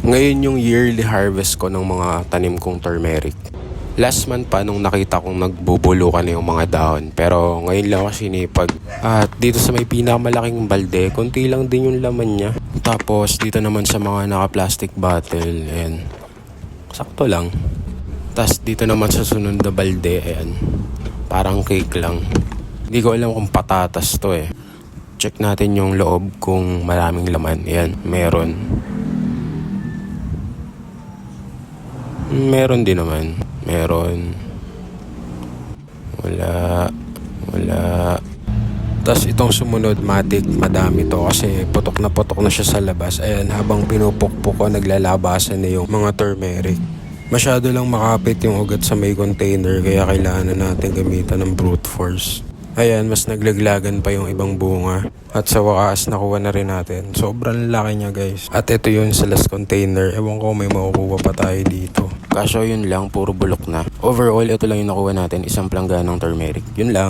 Ngayon yung yearly harvest ko ng mga tanim kong turmeric. Last month pa nung nakita kong nagbubulukan na yung mga dahon. Pero ngayon lang ako sinipag. At dito sa may pinakamalaking balde, konti lang din yung laman niya. Tapos dito naman sa mga naka-plastic bottle, ayan. Sakto lang. Tapos dito naman sa sunod na balde, ayan. Parang cake lang. Hindi ko alam kung patatas to eh. Check natin yung loob kung maraming laman. Ayan, meron. Meron din naman. Meron. Wala. Tapos itong sumunod, matik, madami to kasi putok na siya sa labas. Ayan, habang pinupukpok ko, naglalabasan na yung mga turmeric. Masyado lang makapit yung ugat sa may container kaya kailangan na natin gamitan ng brute force. Ayan, mas naglaglagan pa yung ibang bunga. At sa wakas, nakuha na rin natin. Sobrang laki niya guys. At ito yun sa last container. Ewan ko may makukuha pa tayo dito. Kaso yun lang, puro bulok na. Overall, ito lang yung nakuha natin. Isang plangganong turmeric. Yun lang.